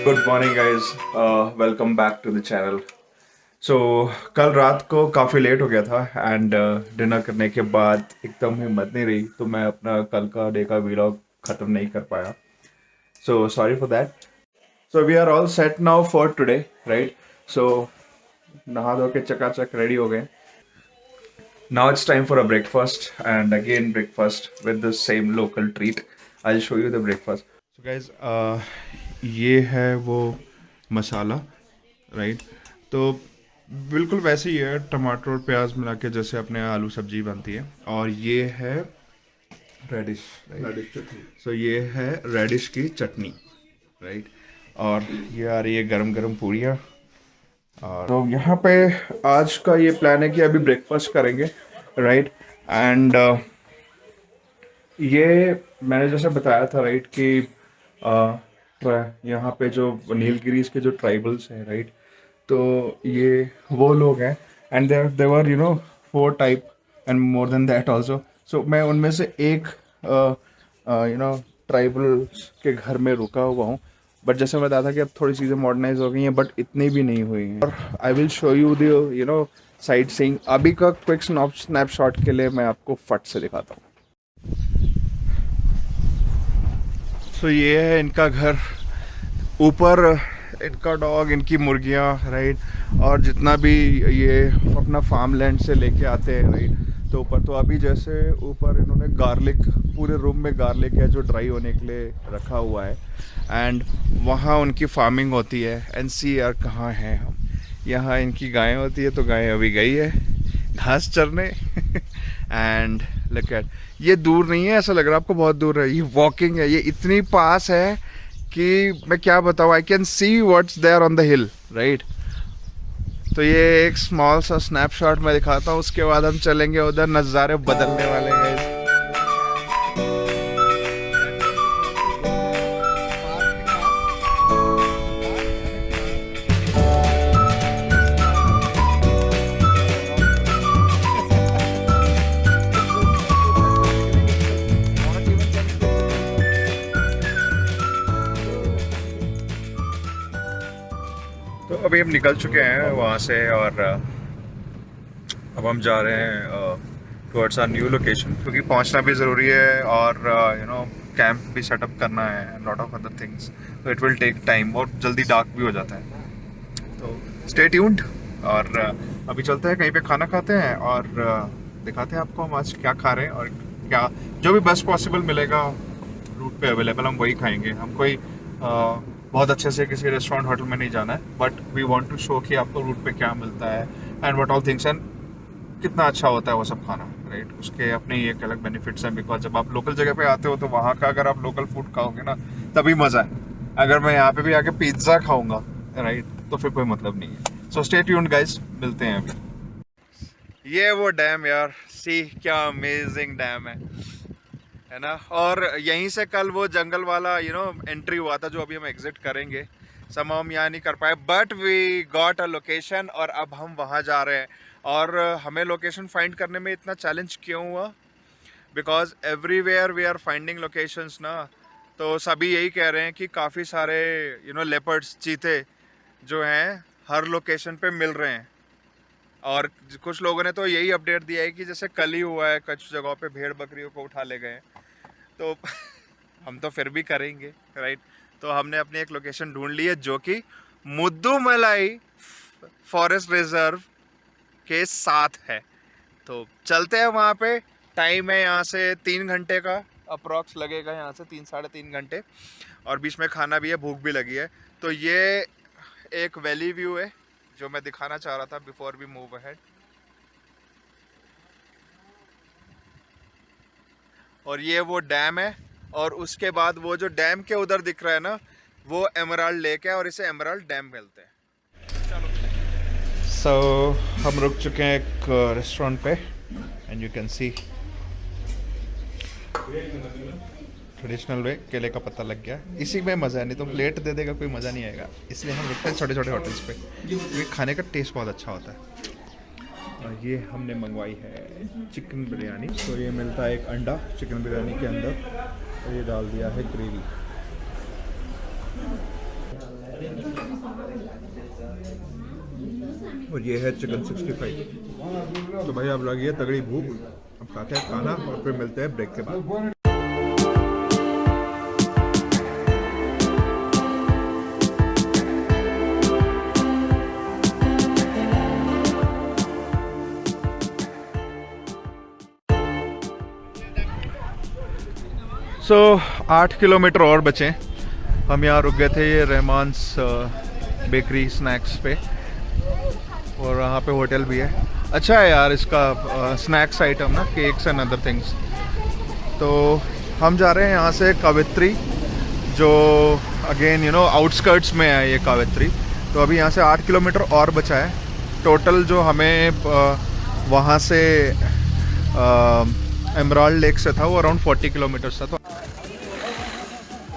Good morning guys, welcome back to the channel. So कल रात को काफ़ी लेट हो गया था एंड डिनर करने के बाद एकदम हिम्मत नहीं रही, तो मैं अपना कल का डे का व्लॉग ख़त्म नहीं कर पाया। So sorry for that. So we are all set now for today, right? So नहा धो के चकाचक रेडी हो गए। Now it's time for a breakfast, and again breakfast with the same local treat. I'll show you the breakfast. So guys, ये है वो मसाला, right? तो बिल्कुल वैसे ही है, टमाटर और प्याज मिला के जैसे अपने आलू सब्जी बनती है। और ये है रेडिश, रेडिश चटनी। सो ये है रेडिश की चटनी, राइट? और ये आ रही है गरम गरम पूड़ियाँ। और तो यहाँ पे आज का ये प्लान है कि अभी ब्रेकफास्ट करेंगे, राइट? एंड ये मैंने जैसे बताया था, राइट, कि यहाँ पे जो नीलगिरीज के जो ट्राइबल्स हैं, राइट, तो ये वो लोग हैं। And they're 4 type and more than that also. So मैं उनमें से एक ट्राइबल्स के घर में रुका हुआ हूँ। बट जैसे मैं बताया था कि अब थोड़ी चीज़ें मॉडर्नाइज हो गई हैं, बट इतनी भी नहीं हुई हैं। और I will show you the sight seeing. अभी का क्विक स्नैपशॉट के लिए मैं आपको फट से दिखाता हूँ। सो ये है इनका घर, ऊपर इनका डॉग, इनकी मुर्गियाँ, राइट? और जितना भी ये अपना फार्म लैंड से लेके आते हैं, राइट, तो ऊपर तो अभी जैसे ऊपर इन्होंने गार्लिक, पूरे रूम में गार्लिक है जो ड्राई होने के लिए रखा हुआ है। एंड वहाँ उनकी फार्मिंग होती है। एंड सी यार, कहाँ हैं हम? यहाँ इनकी गायें होती है, तो गाय अभी गई है घास चरने। एंड लुक एट, ये दूर नहीं है, ऐसा लग रहा है आपको बहुत दूर है। ये वॉकिंग है, ये इतनी पास है कि मैं क्या बताऊँ, I can see what's there on the hill, right? तो ये एक स्मॉल सा स्नैपशॉट मैं दिखाता हूँ, उसके बाद हम चलेंगे उधर। नज़ारे बदलने वाले हैं। तो अभी हम निकल चुके हैं वहाँ से, और अब हम जा रहे हैं टुवर्ड्स आवर न्यू लोकेशन, क्योंकि पहुँचना भी ज़रूरी है और कैंप भी सेटअप करना है, लॉट ऑफ अदर थिंग्स। तो इट विल टेक टाइम, और जल्दी डार्क भी हो जाता है। तो स्टे ट्यून्ड। और अभी चलते हैं कहीं पे खाना खाते हैं, और दिखाते हैं आपको हम आज क्या खा रहे हैं, और क्या जो भी बेस्ट पॉसिबल मिलेगा रूट पे अवेलेबल, हम वही खाएंगे। हम कोई बहुत अच्छे से किसी रेस्टोरेंट होटल में नहीं जाना है, but we want to show कि आपको रूट पे क्या मिलता है and what all things, and कितना अच्छा होता है वो सब खाना, राइट? उसके अपने ही एक अलग बेनिफिट्स हैं। बिकॉज जब आप लोकल जगह पे आते हो, तो वहाँ का अगर आप लोकल फूड खाओगे ना, तभी मज़ा है। अगर मैं यहाँ पे भी आके पिज्ज़ा खाऊंगा, राइट, तो फिर कोई मतलब नहीं है। सो स्टे ट्यून्ड गाइस, मिलते हैं अभी। ये वो डैम यार, सी क्या अमेजिंग डैम है ना? और यहीं से कल वो जंगल वाला एंट्री हुआ था, जो अभी हम एग्जिट करेंगे। सम हम यहाँ नहीं कर पाए, but we got a location, और अब हम वहाँ जा रहे हैं। और हमें लोकेशन फाइंड करने में इतना चैलेंज क्यों हुआ? Because everywhere we are finding locations ना, तो सभी यही कह रहे हैं कि काफ़ी सारे लेपर्ड्स, चीते जो हैं, हर लोकेशन पे मिल रहे हैं। और कुछ लोगों ने तो यही अपडेट दिया है कि जैसे कल ही हुआ है, कुछ जगहों पे भेड़ बकरियों को उठा ले गए। तो हम तो फिर भी करेंगे, राइट? तो हमने अपनी एक लोकेशन ढूंढ ली है, जो कि मुद्दुमलाई फॉरेस्ट रिजर्व के साथ है। तो चलते हैं वहाँ पे। टाइम है यहाँ से 3 घंटे का अप्रॉक्स लगेगा, यहाँ से 3-3.5 घंटे। और बीच में खाना भी है, भूख भी लगी है। तो ये एक वैली व्यू है जो मैं दिखाना चाह रहा था बिफोर वी मूव अहेड। और ये वो डैम है, और उसके बाद वो जो डैम के उधर दिख रहा है ना, वो एमराल्ड लेक है, और इसे एमराल्ड डैम मिलते हैं। सो हम रुक चुके हैं एक रेस्टोरेंट पे, and you can see traditional way. केले का पत्ता लग गया, इसी में मज़ा है, नहीं तो प्लेट दे देगा कोई मज़ा नहीं आएगा। इसलिए हम रुकते हैं छोटे छोटे होटल्स पे, क्योंकि खाने का टेस्ट बहुत अच्छा होता है। और ये हमने मंगवाई है चिकन बिरयानी। तो ये मिलता है एक अंडा चिकन बिरयानी के अंदर, और ये डाल दिया है ग्रेवी। और ये है चिकन 65। तो भाई आप लगी है तगड़ी भूख, अब खाते हैं खाना और फिर मिलते हैं ब्रेक के बाद। सो 8 किलोमीटर और बचे। हम यहाँ रुक गए थे ये रहमान्स बेकरी स्नैक्स पे, और वहाँ पे होटल भी है। अच्छा है यार इसका स्नैक्स आइटम ना, केक्स एंड अदर थिंग्स। तो हम जा रहे हैं यहाँ से कावित्री, जो अगेन आउटस्कर्ट्स में है ये कावित्री। तो अभी यहाँ से 8 किलोमीटर और बचा है। टोटल जो हमें वहाँ से एमराल्ड लेक से था वो अराउंड 40 किलोमीटर्स था।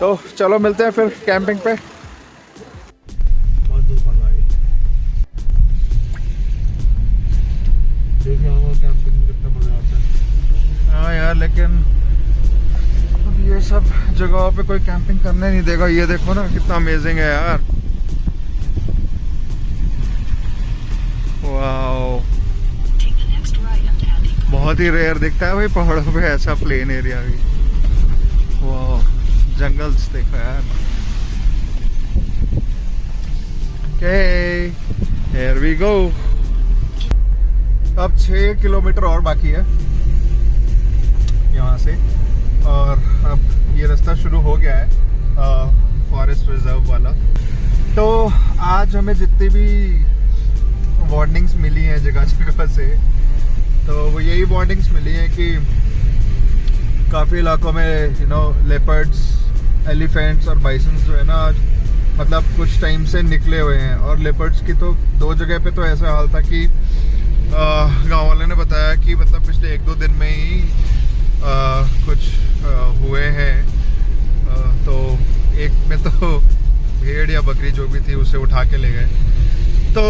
तो चलो मिलते हैं फिर कैंपिंग पे। हाँ यार, लेकिन अब ये सब जगहों पे कोई कैंपिंग करने नहीं देगा। ये देखो ना कितना अमेजिंग है यार। वाओ, बहुत ही रेयर दिखता है भाई पहाड़ों पे ऐसा प्लेन एरिया भी। वाओ, जंगल्स देखो यार। Okay, here we go. अब 6 किलोमीटर और बाकी है यहाँ से, और अब ये रास्ता शुरू हो गया है फॉरेस्ट रिजर्व वाला। तो आज हमें जितनी भी वार्निंग्स मिली हैं जगह जगह से, तो वो यही वार्निंग्स मिली हैं कि काफ़ी इलाकों में लेपर्ड्स, एलिफेंट्स और बाइसन्स जो है ना, मतलब कुछ टाइम से निकले हुए हैं। और लेपर्ड्स की तो 2 जगह पे तो ऐसा हाल था कि गांव वाले ने बताया कि मतलब पिछले 1-2 दिन में ही कुछ हुए हैं। तो एक में तो भेड़ या बकरी जो भी थी उसे उठा के ले गए। तो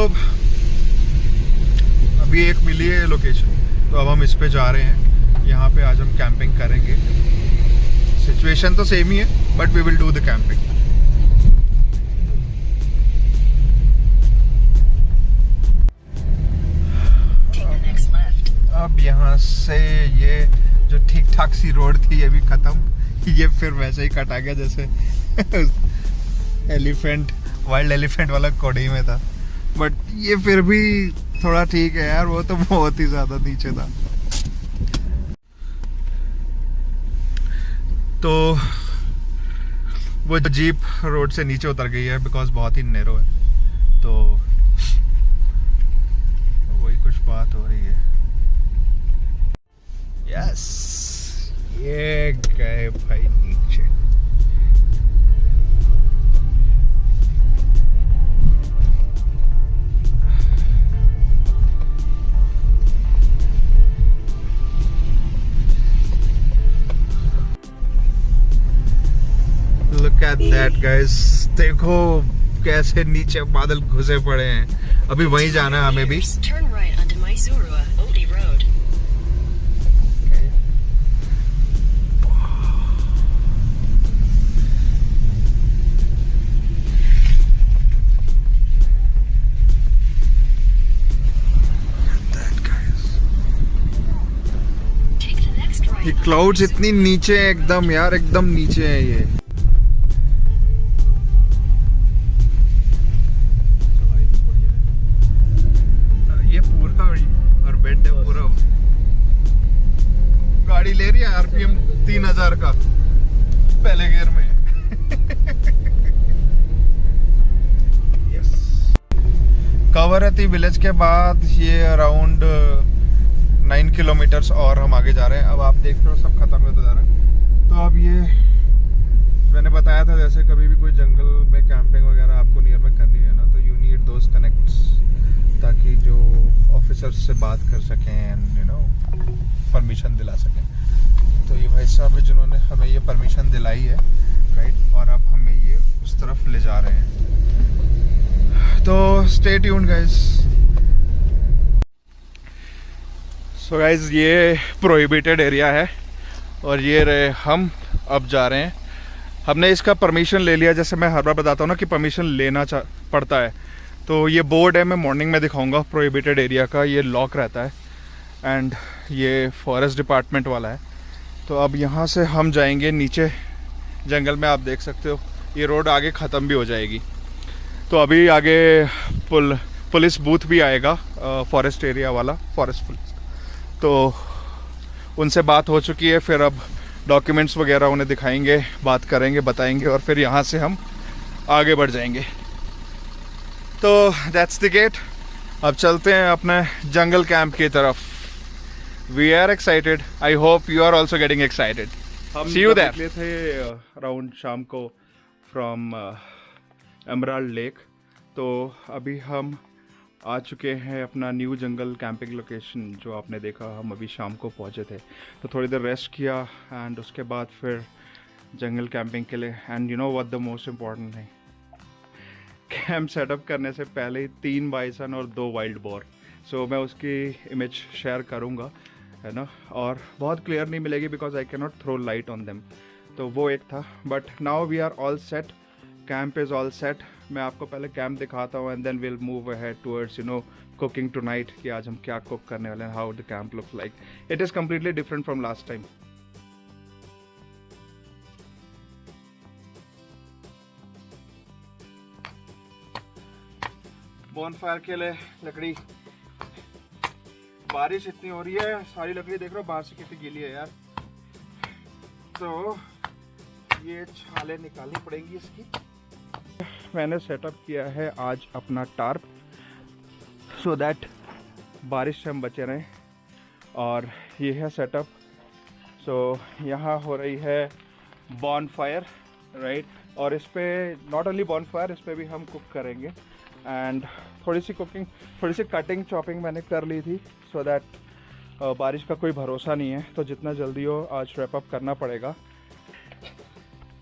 अभी एक मिली है लोकेशन, तो अब हम इस पे जा रहे हैं। यहाँ पे आज हम कैंपिंग करेंगे। सिचुएशन तो सेम ही है, but we will do the camping. अब यहाँ से ये जो ठीक ठाक सी रोड थी ये भी खत्म, ये फिर वैसे ही कटा गया जैसे एलिफेंट, वाइल्ड एलिफेंट वाला कोडई में था। बट ये फिर भी थोड़ा ठीक है यार, वो तो बहुत ही ज्यादा नीचे था। तो वो जीप रोड से नीचे उतर गई है बिकॉज बहुत ही नैरो है। तो वही कुछ बात हो रही है। यस, ये गए भाई नीचे। Look at that guys, देखो कैसे नीचे बादल घुसे पड़े हैं। अभी वहीं जाना है हमें भी। ये क्लाउड्स इतनी नीचे है एकदम यार, एकदम नीचे है ये। ये पूरा और बेड है पूरा। गाड़ी ले रही है आरपीएम 3000 का पहले गियर में। कवरती विलेज के बाद ये अराउंड 9 किलोमीटर्स और हम आगे जा रहे हैं। अब आप देख रहे हो सब खत्म होता जा रहा है। तो अब ये मैंने बताया था, जैसे कभी भी कोई जंगल में कैंपिंग वगैरह आपको नियर में करनी है ना, तो यू नीड दोज कनेक्ट्स, ताकि जो ऑफिसर्स से बात कर सकें एंड परमिशन दिला सकें। तो ये भाई साहब जिन्होंने हमें ये परमिशन दिलाई है, राइट, और अब हमें ये उस तरफ ले जा रहे हैं। तो stay tuned guys. So guys ये प्रोहिबिटेड एरिया है और ये रहे हम। अब जा रहे हैं हमने इसका परमिशन ले लिया, जैसे मैं हर बार बताता हूँ ना कि परमिशन लेना पड़ता है। तो ये बोर्ड है, मैं मॉर्निंग में दिखाऊंगा, प्रोहिबिटेड एरिया का, ये लॉक रहता है एंड ये फॉरेस्ट डिपार्टमेंट वाला है। तो अब यहाँ से हम जाएंगे नीचे जंगल में, आप देख सकते हो ये रोड आगे ख़त्म भी हो जाएगी। तो अभी आगे पुलिस बूथ भी आएगा, फॉरेस्ट एरिया वाला, फॉरेस्ट पुलिस। तो उनसे बात हो चुकी है, फिर अब डॉक्यूमेंट्स वगैरह उन्हें दिखाएंगे, बात करेंगे, बताएंगे और फिर यहाँ से हम आगे बढ़ जाएंगे। तो दैट्स द गेट। अब चलते हैं अपने जंगल कैंप की तरफ। We are excited, I hope you are also getting excited. हम सी यू देयर। निकले थे अराउंड शाम को फ्रॉम एमराल्ड लेक। तो अभी हम आ चुके हैं अपना न्यू जंगल कैंपिंग लोकेशन, जो आपने देखा हम अभी शाम को पहुंचे थे। तो थोड़ी देर रेस्ट किया एंड उसके बाद फिर जंगल कैंपिंग के लिए। And you know what the most important thing, camp setup करने से पहले ही 3 बाइसन और 2 वाइल्ड बोर। सो मैं उसकी इमेज शेयर करूँगा, है ना, और बहुत क्लियर नहीं मिलेगी because I can not throw light on them. तो वो एक था, but now we are all set, camp is all set. मैं आपको पहले कैंप दिखाता हूँ and then will move ahead towards cooking tonight, कि आज हम क्या कुक करने वाले हैं, how the camp looks like. It is completely different from last time. Bonfire के लिए लकड़ी, बारिश इतनी हो रही है, सारी लकड़ी देख रहे हो बाहर से कितनी गीली है यार। तो ये छाले निकालनी पड़ेंगी इसकी। मैंने सेटअप किया है आज अपना टार्प, सो दैट बारिश से हम बचे रहें। और ये है सेटअप। सो यहाँ हो रही है बॉनफायर, राइट, और इस पर नॉट ओनली बॉनफायर, इस पर भी हम कुक करेंगे। एंड थोड़ी सी कटिंग चॉपिंग मैंने कर ली थी, सो दैट बारिश का कोई भरोसा नहीं है, तो जितना जल्दी हो आज रैप अप करना पड़ेगा।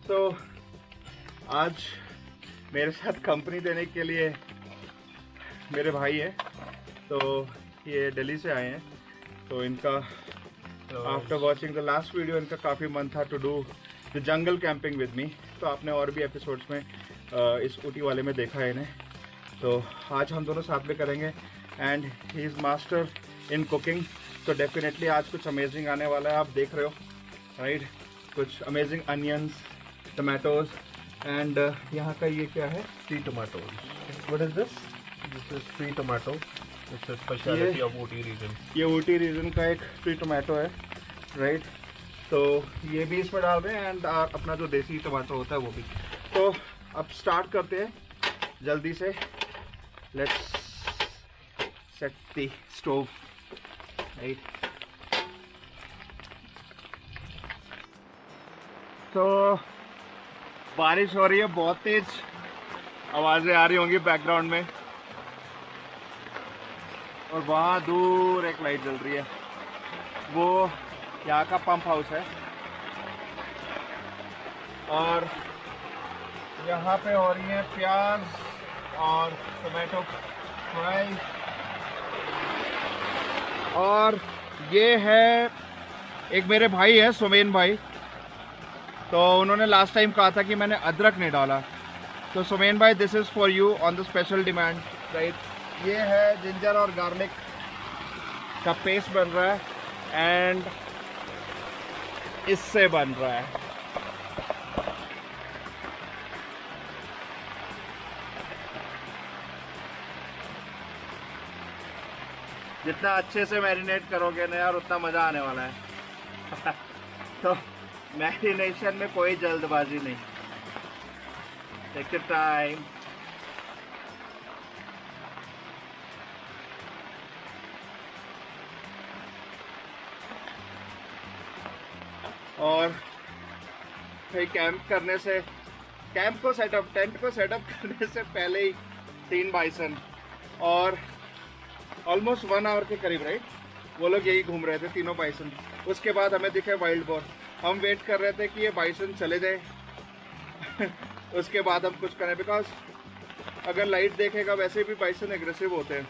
तो आज मेरे साथ कंपनी देने के लिए मेरे भाई हैं, तो ये दिल्ली से आए हैं। तो इनका after watching the last video इनका काफ़ी मन था to do the jungle camping with me. तो आपने और भी एपिसोड्स में इस ऊटी वाले में देखा है इन्हें। तो आज हम दोनों साथ में करेंगे and he is master in cooking. तो डेफिनेटली आज कुछ अमेजिंग आने वाला है, आप देख रहे हो, राइट। कुछ अमेजिंग अनियंस, टमाटोज एंड यहाँ का ये क्या है, tree tomato. What is this? This is tree tomato, it's a speciality of Ooty region. ये ऊटी रीजन का एक ट्री टोमेटो है, राइट। तो ये भी इसमें डाल रहे हैं एंड अपना जो देसी टमाटो होता है वो भी। तो अब स्टार्ट करते हैं जल्दी से। Let's set the stove, right. तो बारिश हो रही है, बहुत तेज आवाज़ें आ रही होंगी बैकग्राउंड में, और वहाँ दूर एक लाइट जल रही है, वो यहाँ का पंप हाउस है। और यहाँ पे हो रही है प्याज और टोमेटो फ्राई। और ये है एक मेरे भाई है, सुमेन भाई, तो उन्होंने लास्ट टाइम कहा था कि मैंने अदरक नहीं डाला। तो सुमेन भाई, this is for you on the special demand, right. ये है जिंजर और गार्लिक का पेस्ट बन रहा है एंड इससे बन रहा है। जितना अच्छे से मैरिनेट करोगे ना यार, उतना मज़ा आने वाला है। तो मैरिनेशन में कोई जल्दबाजी नहीं, टेक योर टाइम। और भाई कैंप करने से, टेंट को सेटअप करने से पहले ही 3 बाइसन और ऑलमोस्ट 1 आवर के करीब, राइट, वो लोग यही घूम रहे थे, तीनों बाइसन। उसके बाद हमें दिखे वाइल्ड बोर। हम वेट कर रहे थे कि ये बाइसन चले जाए उसके बाद हम कुछ करें, बिकॉज अगर लाइट देखेगा, वैसे भी बाइसन एग्रेसिव होते हैं,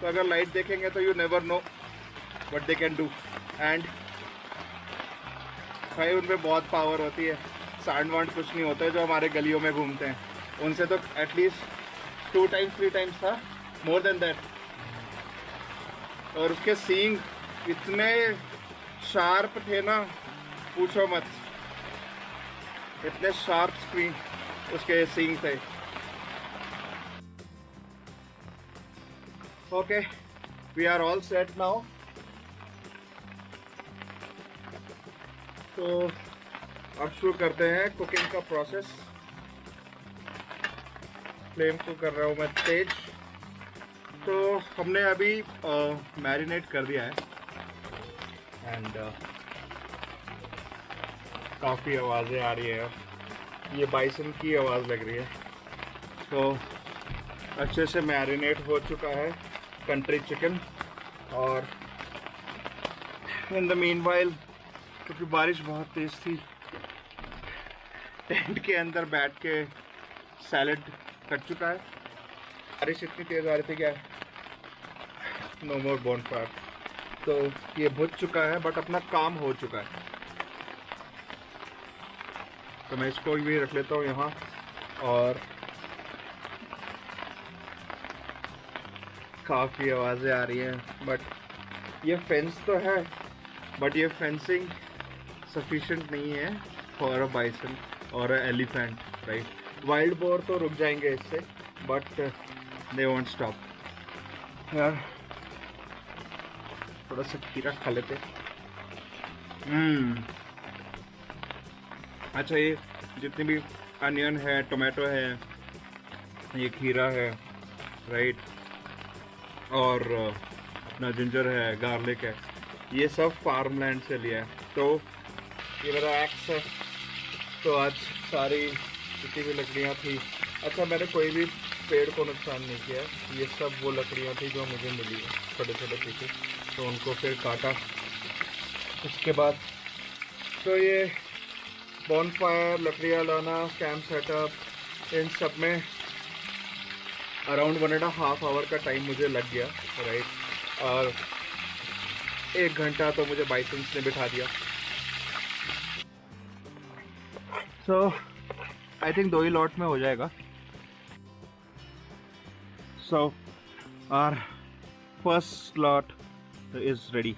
तो अगर लाइट देखेंगे तो you never know what they can do. And भाई उनमें बहुत पावर होती है, सांड वांड कुछ नहीं होता है जो हमारे गलियों में घूमते हैं, उनसे तो एटलीस्ट 2 times 3 times था, मोर देन दैट। और उसके सींग इतने शार्प थे ना, पूछो मत, इतने शार्प स्क्रीन उसके सींग थे। Okay, we are all set now. तो अब शुरू करते हैं कुकिंग का प्रोसेस। फ्लेम को कर रहा हूँ मैं तेज। तो हमने अभी मैरिनेट कर दिया है एंड काफ़ी आवाज़ें आ रही है, ये बाइसन की आवाज़ लग रही है। तो अच्छे से मैरिनेट हो चुका है कंट्री चिकन। और इन द मीनवाइल, क्योंकि बारिश बहुत तेज़ थी, टेंट के अंदर बैठ के सैलड कट चुका है। बारिश इतनी तेज़ आ रही थी क्या, नो मोर बोनफायर। तो ये भुज चुका है बट अपना काम हो चुका है। तो मैं इसको भी रख लेता हूँ यहाँ। और काफ़ी आवाज़ें आ रही हैं, बट ये फेंस तो है, बट ये फेंसिंग सफिशिएंट नहीं है फॉर अ बाइसन और अ एलिफेंट, राइट। वाइल्ड बोर तो रुक जाएंगे इससे, बट दे वोंट स्टॉप। यार थोड़ा सा खीरा खा लेते। अच्छा, ये जितनी भी अनियन है, टोमेटो है, ये खीरा है, राइट, और अपना जिंजर है, गार्लिक है, ये सब फार्मलैंड से लिया है। तो ये मेरा एक्स है। तो आज सारी जितनी भी लकड़ियाँ थी, अच्छा मैंने कोई भी पेड़ को नुकसान नहीं किया, ये सब वो लकड़ियाँ थी जो मुझे मिली है, छोटे छोटे पीसेस। तो उनको फिर काटा। उसके बाद तो ये बॉनफायर, लकड़ियाँ लाना, कैंप सेटअप, इन सब में अराउंड 1.5 आवर का टाइम मुझे लग गया, राइट। और 1 घंटा तो मुझे बाइसेंस ने बिठा दिया। सो आई थिंक 2 ही लॉट में हो जाएगा। So our first lot is ready.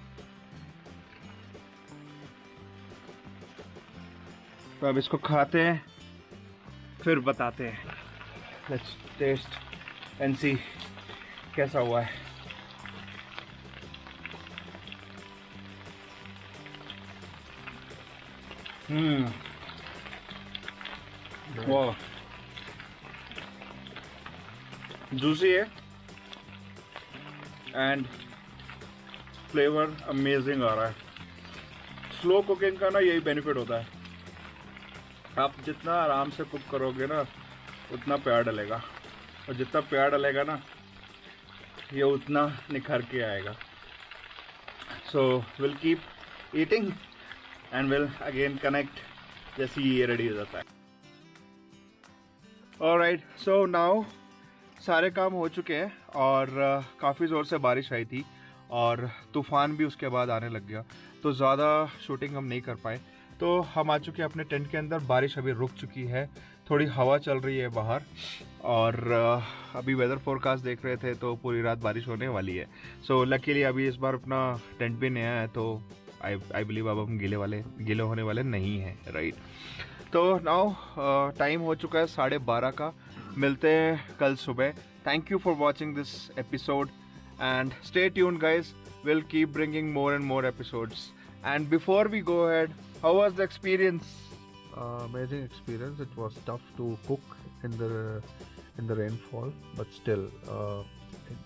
तो अब इसको खाते हैं, फिर बताते हैं। लेट्स टेस्ट एंड सी कैसा हुआ है। वाह, जूसी है एंड फ्लेवर अमेजिंग आ रहा है। स्लो कुकिंग का ना यही बेनिफिट होता है, आप जितना आराम से कुक करोगे ना उतना प्यार डलेगा, और जितना प्यार डलेगा ना ये उतना निखर के आएगा। So will keep eating and will again connect जैसे ये रेडी हो जाता है। ऑलराइट, सो नाउ सारे काम हो चुके हैं और काफ़ी ज़ोर से बारिश आई थी और तूफ़ान भी उसके बाद आने लग गया, तो ज़्यादा शूटिंग हम नहीं कर पाए। तो हम आ चुके हैं अपने टेंट के अंदर। बारिश अभी रुक चुकी है, थोड़ी हवा चल रही है बाहर, और अभी वेदर फोरकास्ट देख रहे थे तो पूरी रात बारिश होने वाली है। सो लकीली अभी इस बार अपना टेंट भी नया है, तो आई बिलीव अब हम गीले होने वाले नहीं हैं, राइट। तो नाउ टाइम हो चुका है 12:30 का। मिलते हैं कल सुबह। Thank you for watching this episode and stay tuned guys, will keep bringing more and more episodes. And before we go ahead, how was the experience? Amazing experience. It was tough to cook in the rainfall, but still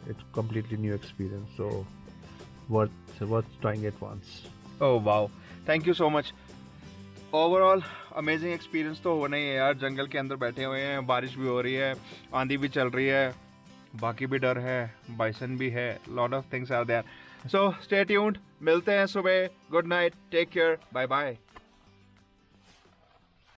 it's completely new experience, so worth trying it once. Oh wow, thank you so much. Overall amazing experience तो होना ही है यार। जंगल के अंदर बैठे हुए हैं, बारिश भी हो रही है, आंधी भी चल रही है, बाकी भी डर है, बाइसन भी है, lot of things are there. So stay tuned, मिलते हैं सुबह। Good night, take care, bye bye.